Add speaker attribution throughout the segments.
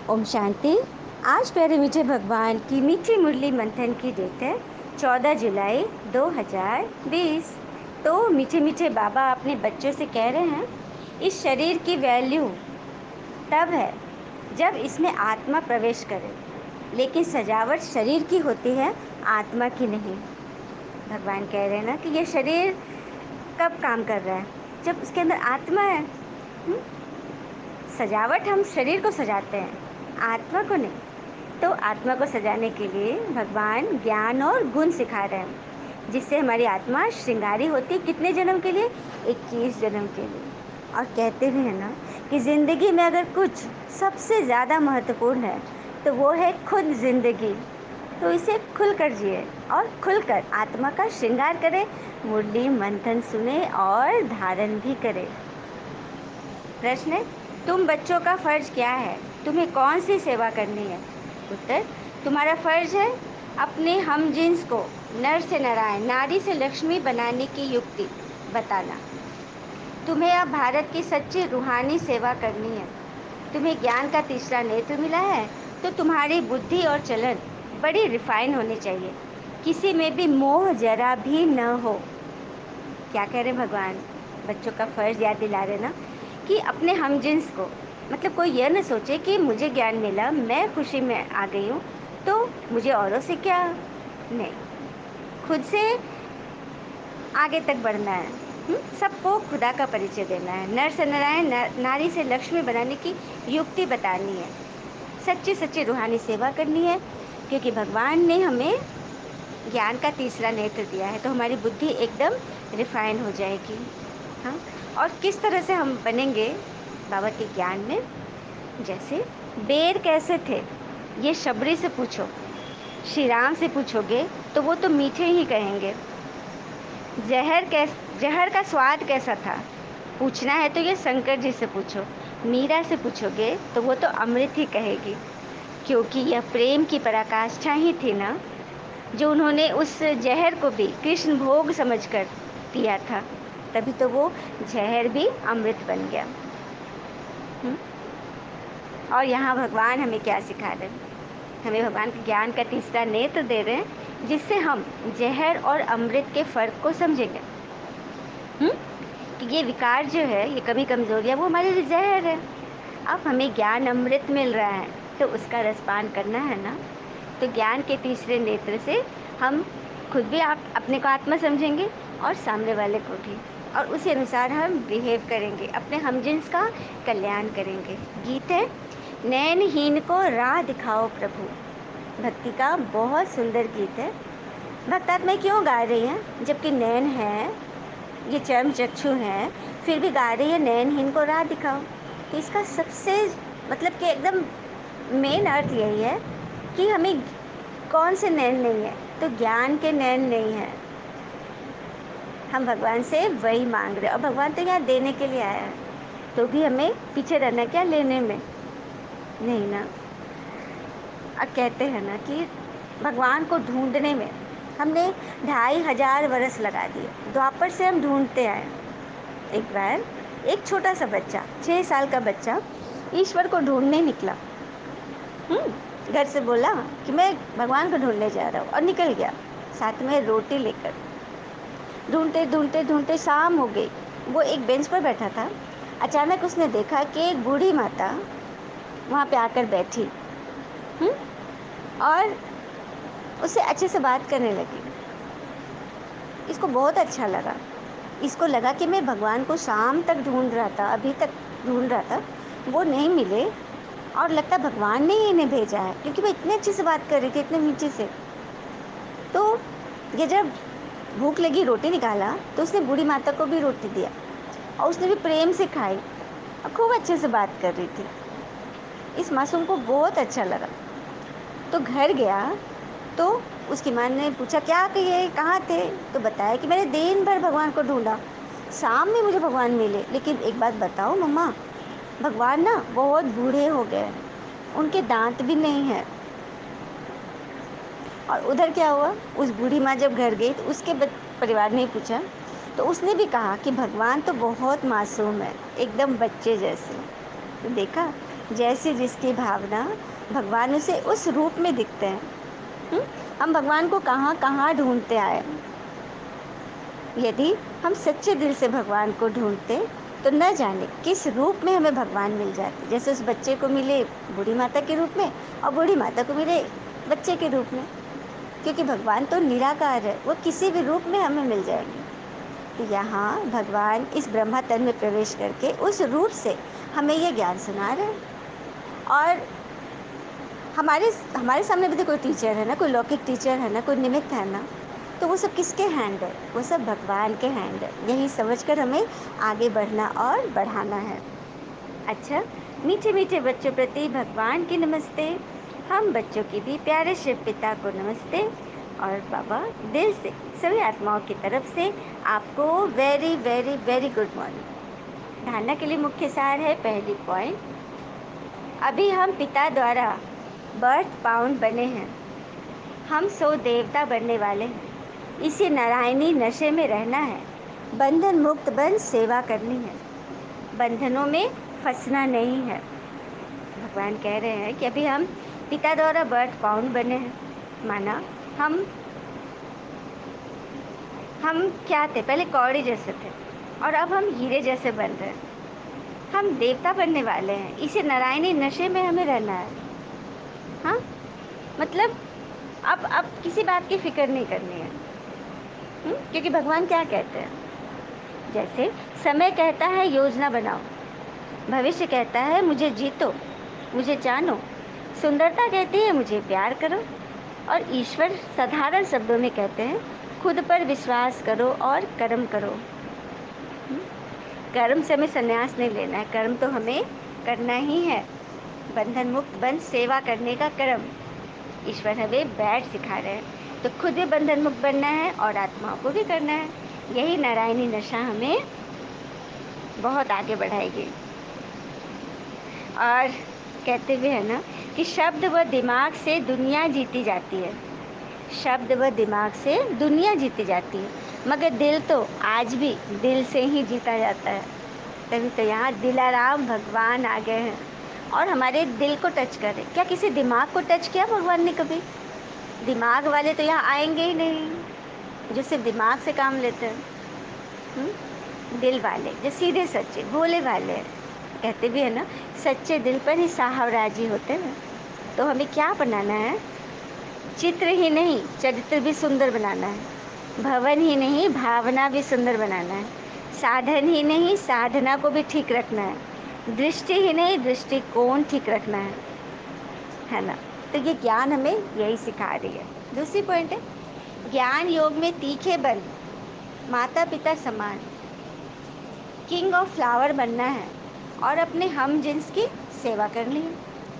Speaker 1: ओम शांति। आज प्यारे मीठे भगवान की मीठी मुरली मंथन की डेट है 14 जुलाई 2020। तो मीठे मीठे बाबा अपने बच्चों से कह रहे हैं, इस शरीर की वैल्यू तब है जब इसमें आत्मा प्रवेश करे, लेकिन सजावट शरीर की होती है, आत्मा की नहीं। भगवान कह रहे हैं ना कि ये शरीर कब काम कर रहा है, जब उसके अंदर आत्मा है। सजावट हम शरीर को सजाते हैं, आत्मा को नहीं। तो आत्मा को सजाने के लिए भगवान ज्ञान और गुण सिखा रहे हैं, जिससे हमारी आत्मा श्रृंगारी होती है। कितने जन्म के लिए? 21 जन्म के लिए। और कहते भी हैं ना कि ज़िंदगी में अगर कुछ सबसे ज़्यादा महत्वपूर्ण है तो वो है खुद ज़िंदगी। तो इसे खुलकर जिए और खुलकर आत्मा का श्रृंगार करें, मुरली मंथन सुने और धारण भी करें। प्रश्न है, तुम बच्चों का फर्ज क्या है? तुम्हें कौन सी सेवा करनी है? उत्तर, तुम्हारा फर्ज है अपने हमजिन्स को नर से नारायण, नारी से लक्ष्मी बनाने की युक्ति बताना। तुम्हें अब भारत की सच्ची रूहानी सेवा करनी है। तुम्हें ज्ञान का तीसरा नेत्र मिला है, तो तुम्हारी बुद्धि और चलन बड़ी रिफाइन होनी चाहिए। किसी में भी मोह जरा भी न हो। क्या कह रहे भगवान? बच्चों का फ़र्ज़ याद दिला रहे ना कि अपने हमजिन्स को, मतलब कोई यह न सोचे कि मुझे ज्ञान मिला, मैं खुशी में आ गई हूँ, तो मुझे औरों से क्या। नहीं, खुद से आगे तक बढ़ना है। सबको खुदा का परिचय देना है। नर से नारायण, नारी से लक्ष्मी बनाने की युक्ति बतानी है। सच्ची सच्ची रूहानी सेवा करनी है, क्योंकि भगवान ने हमें ज्ञान का तीसरा नेत्र दिया है, तो हमारी बुद्धि एकदम रिफाइन हो जाएगी। हाँ, और किस तरह से हम बनेंगे बाबा के ज्ञान में? जैसे बेर कैसे थे, ये शबरी से पूछो, श्री राम से पूछोगे तो वो तो मीठे ही कहेंगे। जहर का स्वाद कैसा था, पूछना है तो ये शंकर जी से पूछो। मीरा से पूछोगे तो वो तो अमृत ही कहेगी, क्योंकि यह प्रेम की पराकाष्ठा ही थी ना, जो उन्होंने उस जहर को भी कृष्ण भोग समझकर पिया था, तभी तो वो जहर भी अमृत बन गया। और यहाँ भगवान हमें क्या सिखा रहे हैं? हमें भगवान के ज्ञान का तीसरा नेत्र दे रहे हैं, जिससे हम जहर और अमृत के फ़र्क को समझेंगे। कि ये विकार जो है, ये कमी कमज़ोरियाँ, वो हमारे लिए जहर है। अब हमें ज्ञान अमृत मिल रहा है, तो उसका रसपान करना है ना। तो ज्ञान के तीसरे नेत्र से हम खुद भी आप अपने को आत्मा समझेंगे और सामने वाले को भी, और उसी अनुसार हम बिहेव करेंगे, अपने हमजिन्स का कल्याण करेंगे। गीत है, नैनहीन को राह दिखाओ प्रभु। भक्ति का बहुत सुंदर गीत है। भक्तात्मा क्यों गा रही हैं? जबकि नैन है, ये चर्म चक्षु हैं, फिर भी गा रही है नैनहीन को राह दिखाओ। तो इसका सबसे मतलब कि एकदम मेन अर्थ यही है कि हमें कौन से नैन नहीं है, तो ज्ञान के नैन नहीं है। हम भगवान से वही मांग रहे हैं, और भगवान तो यहाँ देने के लिए आया है, तो भी हमें पीछे रहना क्या, लेने में नहीं ना। अब कहते हैं ना कि भगवान को ढूंढने में हमने 2500 वर्ष लगा दिए। द्वापर से हम ढूंढते आए। एक बार एक छोटा सा बच्चा, 6 साल का बच्चा, ईश्वर को ढूंढने निकला। घर से बोला कि मैं भगवान को ढूंढने जा रहा हूँ, और निकल गया साथ में रोटी लेकर। ढूंढते ढूंढते ढूंढते शाम हो गई। वो एक बेंच पर बैठा था। अचानक उसने देखा कि एक बूढ़ी माता वहाँ पे आकर बैठी और उससे अच्छे से बात करने लगी। इसको बहुत अच्छा लगा। इसको लगा कि मैं भगवान को शाम तक ढूंढ रहा था, अभी तक ढूंढ रहा था, वो नहीं मिले, और लगता भगवान ने ही इन्हें भेजा है, क्योंकि वो इतने अच्छे से बात कर रही थी, इतने मीठे से। तो ये जब भूख लगी, रोटी निकाला, तो उसने बूढ़ी माता को भी रोटी दिया, और उसने भी प्रेम से खाई, और खूब अच्छे से बात कर रही थी। इस मासूम को बहुत अच्छा लगा। तो घर गया तो उसकी माँ ने पूछा, क्या कहिए, कहाँ थे? तो बताया कि मैंने दिन भर भगवान को ढूंढा, शाम में मुझे भगवान मिले, लेकिन एक बात बताओ मम्मा, भगवान ना बहुत बूढ़े हो गए हैं, उनके दांत भी नहीं हैं। और उधर क्या हुआ, उस बूढ़ी माँ जब घर गई तो उसके परिवार ने पूछा, तो उसने भी कहा कि भगवान तो बहुत मासूम है, एकदम बच्चे जैसे। तो देखा, जैसी जिसकी भावना भगवान उसे उस रूप में दिखते हैं। हम भगवान को कहाँ कहाँ ढूंढते आए। यदि हम सच्चे दिल से भगवान को ढूंढते तो न जाने किस रूप में हमें भगवान मिल जाते। जैसे उस बच्चे को मिले बूढ़ी माता के रूप में और बूढ़ी माता को मिले बच्चे के रूप में, क्योंकि भगवान तो निराकार है, वो किसी भी रूप में हमें मिल जाएंगे। तो यहाँ भगवान इस ब्रह्मा तन में प्रवेश करके उस रूप से हमें ये ज्ञान सुना रहे हैं। और हमारे हमारे सामने भी तो कोई टीचर है ना, कोई लौकिक टीचर है ना, कोई निमित्त है ना, तो वो सब किसके हैंड है? वो सब भगवान के हैंड है। यही समझकर हमें आगे बढ़ना और बढ़ाना है। अच्छा, मीठे मीठे बच्चों प्रति भगवान की नमस्ते। हम बच्चों की भी प्यारे शिव पिता को नमस्ते। और बाबा दिल से सभी आत्माओं की तरफ से आपको very very very good morning. धारणा के लिए मुख्य सार है। पहली पॉइंट, अभी हम पिता द्वारा बर्थ पाउंड बने हैं। हम सो देवता बनने वाले हैं। इसी नारायणी नशे में रहना है। बंधन मुक्त बन सेवा करनी है। बंधनों में फंसना नहीं है। भगवान कह रहे हैं कि अभी हम पिता द्वारा बर्थ पाउंड बने हैं। माना हम क्या थे? पहले कौड़े जैसे थे और अब हम हीरे जैसे बन रहे हैं। हम देवता बनने वाले हैं। इसे नारायणी नशे में हमें रहना है। हाँ, मतलब अब किसी बात की फिक्र नहीं करनी है। क्योंकि भगवान क्या कहते हैं? जैसे समय कहता है योजना बनाओ, भविष्य कहता है मुझे जीतो, मुझे जानो, सुंदरता कहती है मुझे प्यार करो, और ईश्वर साधारण शब्दों में कहते हैं खुद पर विश्वास करो और कर्म करो। कर्म से हमें संन्यास नहीं लेना है, कर्म तो हमें करना ही है। बंधन मुक्त बन सेवा करने का कर्म ईश्वर हमें बैठ सिखा रहे हैं। तो खुद भी बंधन मुक्त बनना है और आत्माओं को भी करना है। यही नारायणी नशा हमें बहुत आगे बढ़ाएगी। और कहते भी है ना कि शब्द व दिमाग से दुनिया जीती जाती है। शब्द व दिमाग से दुनिया जीती जाती है, मगर दिल तो आज भी दिल से ही जीता जाता है। तभी तो यहाँ दिलाराम भगवान आ गए हैं और हमारे दिल को टच कर रहे। क्या किसी दिमाग को टच किया भगवान ने कभी? दिमाग वाले तो यहाँ आएंगे ही नहीं, जो सिर्फ दिमाग से काम लेते हैं। दिल वाले जो सीधे सच्चे भोले वाले हैं। कहते भी है ना, सच्चे दिल पर ही साहब राजी होते हैं। तो हमें क्या बनाना है? चित्र ही नहीं चरित्र भी सुंदर बनाना है। भवन ही नहीं भावना भी सुंदर बनाना है। साधन ही नहीं साधना को भी ठीक रखना है। दृष्टि ही नहीं दृष्टिकोण ठीक रखना है ना? तो ये ज्ञान हमें यही सिखा रही है। दूसरी पॉइंट है, ज्ञान योग में तीखे बन माता पिता समान किंग ऑफ फ्लावर बनना है और अपने हम जिन्स की सेवा करनी है।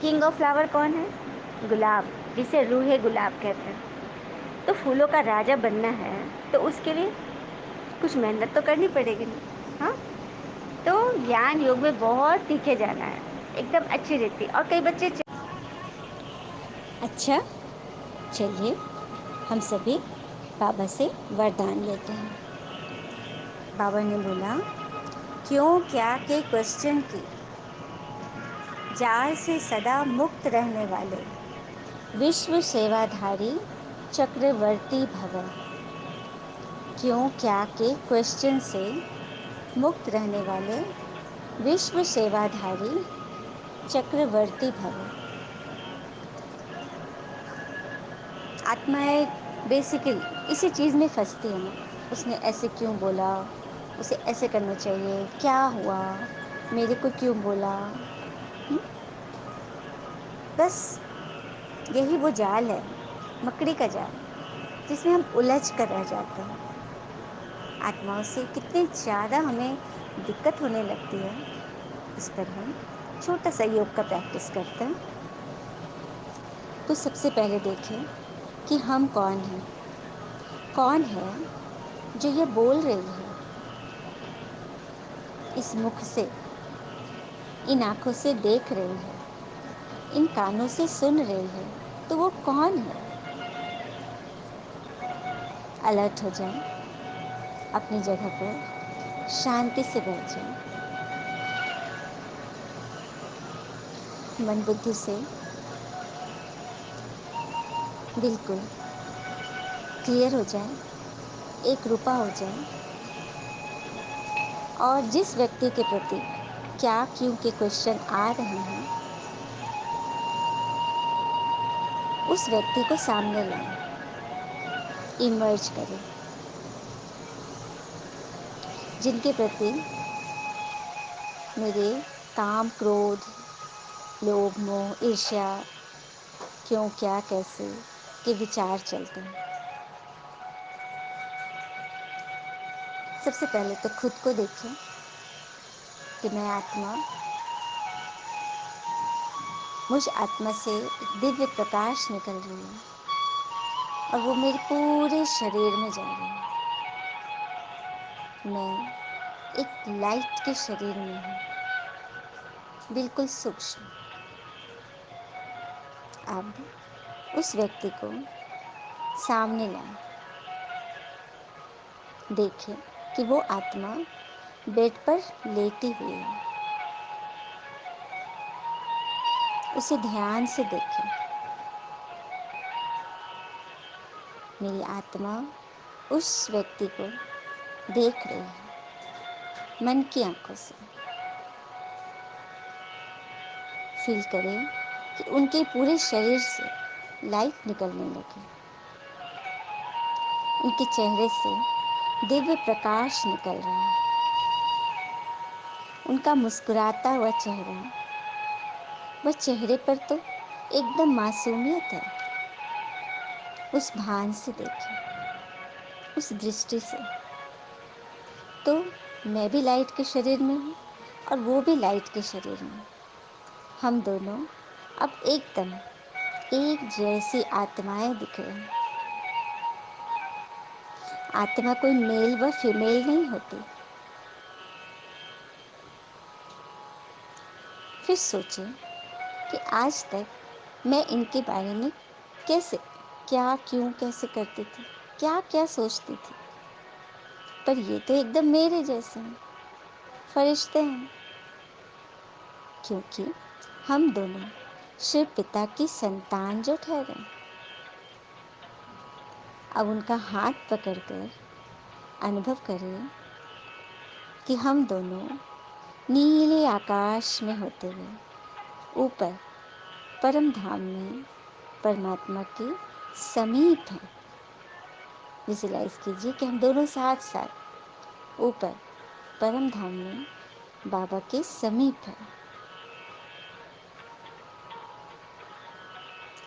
Speaker 1: किंग ऑफ फ्लावर कौन है? गुलाब, जिसे रूहे गुलाब कहते हैं। तो फूलों का राजा बनना है तो उसके लिए कुछ मेहनत तो करनी पड़ेगी ना। हाँ, तो ज्ञान योग में बहुत तीखे जाना है, एकदम अच्छी रीति। और कई बच्चे अच्छा, चलिए हम सभी बाबा से वरदान लेते हैं। बाबा ने बोला, क्यों क्या के क्वेश्चन की जाल से सदा मुक्त रहने वाले विश्व सेवाधारी चक्रवर्ती भव। क्यों क्या के क्वेश्चन से मुक्त रहने वाले विश्व सेवाधारी चक्रवर्ती भव। आत्माएं बेसिकली इसी चीज़ में फंसती है ना, उसने ऐसे क्यों बोला, उसे ऐसे करना चाहिए, क्या हुआ, मेरे को क्यों बोला। बस यही वो जाल है, मकड़ी का जाल, जिसमें हम उलझ कर रह जाते हैं। आत्माओं से कितनी ज़्यादा हमें दिक्कत होने लगती है, इस पर हम छोटा सा योग का प्रैक्टिस करते हैं। तो सबसे पहले देखें कि हम कौन हैं। कौन है जो ये बोल रही है इस मुख से, इन आँखों से देख रही है, इन कानों से सुन रही है? तो वो कौन है? अलर्ट हो जाएं, अपनी जगह पर शांति से बैठ जाएं। मन बुद्धि से बिल्कुल क्लियर हो जाए, एक रूपा हो जाए और जिस व्यक्ति के प्रति क्या क्यों के क्वेश्चन आ रहे हैं उस व्यक्ति को सामने लाएं, इमर्ज करें। जिनके प्रति मेरे काम, क्रोध, लोभ, मोह, ईर्ष्या, क्यों, क्या, कैसे के विचार चलते हैं। सबसे पहले तो खुद को देखें कि मैं आत्मा, मुझ आत्मा से एक दिव्य प्रकाश निकल रही है और वो मेरे पूरे शरीर में जा रही है। मैं एक लाइट के शरीर में हूँ, बिल्कुल सूक्ष्म। अब उस व्यक्ति को सामने लाएं, देखें कि वो आत्मा बेड पर लेटी हुई है। उसे ध्यान से देखें। मेरी आत्मा उस व्यक्ति को देख रही है मन की आंखों से। फील करें कि उनके पूरे शरीर से लाइट निकलने लगी, उनके चेहरे से दिव्य प्रकाश निकल रहा है। उनका मुस्कुराता हुआ चेहरा, वह चेहरे पर तो एकदम मासूमियत है। उस भान से देखें, उस दृष्टि से। तो मैं भी लाइट के शरीर में हूँ और वो भी लाइट के शरीर में। हम दोनों अब एकदम एक जैसी आत्माएं दिख रही हैं। आत्मा कोई मेल व फीमेल नहीं होती। फिर सोचें कि आज तक मैं इनके बारे में कैसे, क्या, क्यों, कैसे करती थी, क्या क्या सोचती थी। पर ये तो एकदम मेरे जैसे हैं, फरिश्ते हैं। क्योंकि हम दोनों शिव पिता की संतान जो ठहरे। अब उनका हाथ पकड़कर अनुभव करें कि हम दोनों नीले आकाश में होते हुए ऊपर परम धाम में परमात्मा के समीप हैं। विजुलाइज कीजिए कि हम दोनों साथ साथ ऊपर परम धाम में बाबा के समीप हैं।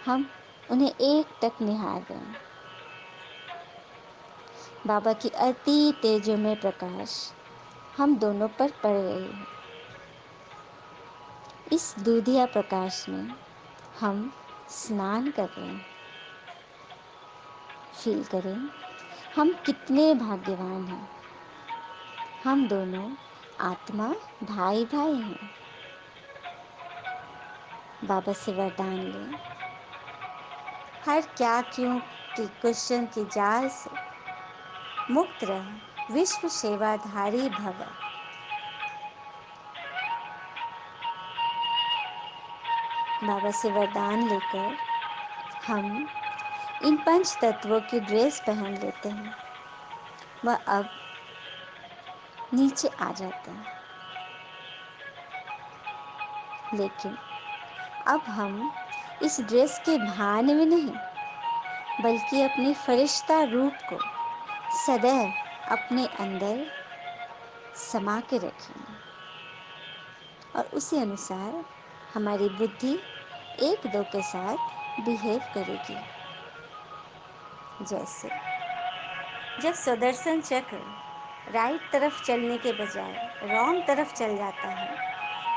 Speaker 1: हम उन्हें एक टक निहार रहे हैं। बाबा की अति तेजोमय प्रकाश हम दोनों पर पड़ रही है। इस दूधिया प्रकाश में हम स्नान कर रहे हैं। फील करें हम कितने भाग्यवान हैं। हम दोनों आत्मा भाई भाई हैं। बाबा से वरदान लें, हर क्या क्यों की क्वेश्चन की जाल से मुक्त रह, विश्व सेवाधारी भव। बाबा से वरदान लेकर हम इन पंच तत्वों की ड्रेस पहन लेते हैं। वह अब नीचे आ जाते हैं। लेकिन अब हम इस ड्रेस के भान में नहीं, बल्कि अपनी फरिश्ता रूप को सदैव अपने अंदर समा के रखेंगे और उसी अनुसार हमारी बुद्धि एक दो के साथ बिहेव करेगी। जैसे जब सुदर्शन चक्र राइट तरफ चलने के बजाय रॉन्ग तरफ चल जाता है,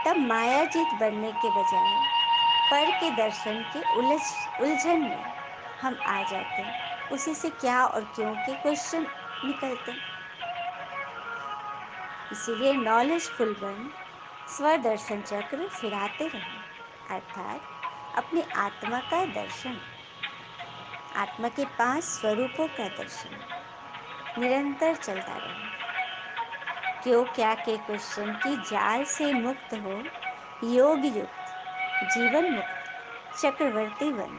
Speaker 1: तब मायाजीत बनने के बजाय पर के दर्शन के उलझन में हम आ जाते हैं। उसी से क्या और क्यों के क्वेश्चन निकलते हैं। इसीलिए नॉलेजफुल बन स्वदर्शन चक्र फिराते रहें, अर्थात अपनी आत्मा का दर्शन, आत्मा के 5 स्वरूपों का दर्शन निरंतर चलता रहे। क्यों क्या के क्वेश्चन की जाल से मुक्त हो योग युक्त जीवन मुक्त चक्रवर्ती वन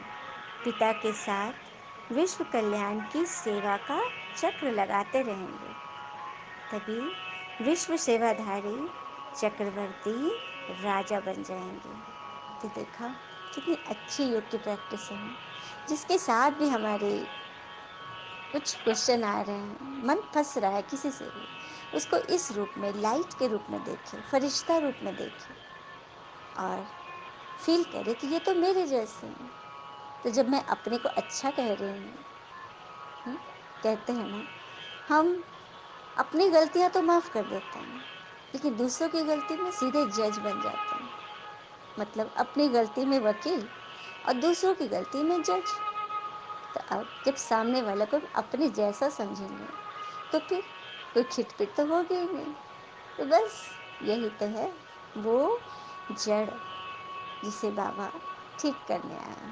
Speaker 1: पिता के साथ विश्व कल्याण की सेवा का चक्र लगाते रहेंगे, तभी विश्व सेवाधारी चक्रवर्ती राजा बन जाएंगे। तो देखा कितनी अच्छी योग की प्रैक्टिस है, जिसके साथ भी हमारे कुछ क्वेश्चन आ रहे हैं, मन फंस रहा है किसी से भी, उसको इस रूप में, लाइट के रूप में देखें, फरिश्ता रूप में देखें और फील करें कि ये तो मेरे जैसे हैं। तो जब मैं अपने को अच्छा कह रही हूँ, कहते हैं ना, हम अपनी गलतियाँ तो माफ़ कर देते हैं, लेकिन दूसरों की गलती में सीधे जज बन जाते हैं। मतलब अपनी गलती में वकील और दूसरों की गलती में जज। तो अब जब सामने वाला को अपने जैसा समझेंगे तो फिर कोई खिटपिट तो होगी ही नहीं। तो बस यही तो है वो जड़ जिसे बाबा ठीक करने आए।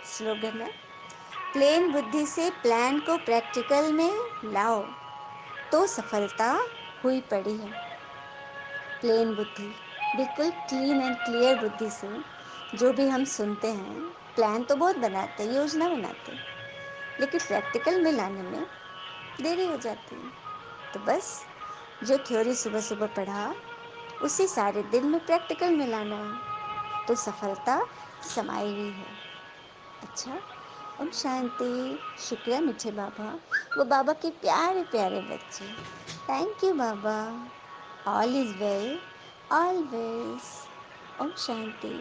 Speaker 1: स्लोगन है, प्लेन बुद्धि से प्लान को प्रैक्टिकल में लाओ तो सफलता हुई पड़ी है। प्लेन बुद्धि, बिल्कुल क्लीन एंड क्लियर बुद्धि से जो भी हम सुनते हैं, प्लान तो बहुत बनाते हैं, योजना बनाते हैं, लेकिन प्रैक्टिकल में लाने में देरी हो जाती है। तो बस जो थ्योरी सुबह सुबह पढ़ा उसी सारे दिन में प्रैक्टिकल में लाना है, तो सफलता समाई हुई है। अच्छा, ओम शांति। शुक्रिया मीठे बाबा, वो बाबा के प्यारे प्यारे बच्चे। Thank you Baba. All is well always. ओम शांति।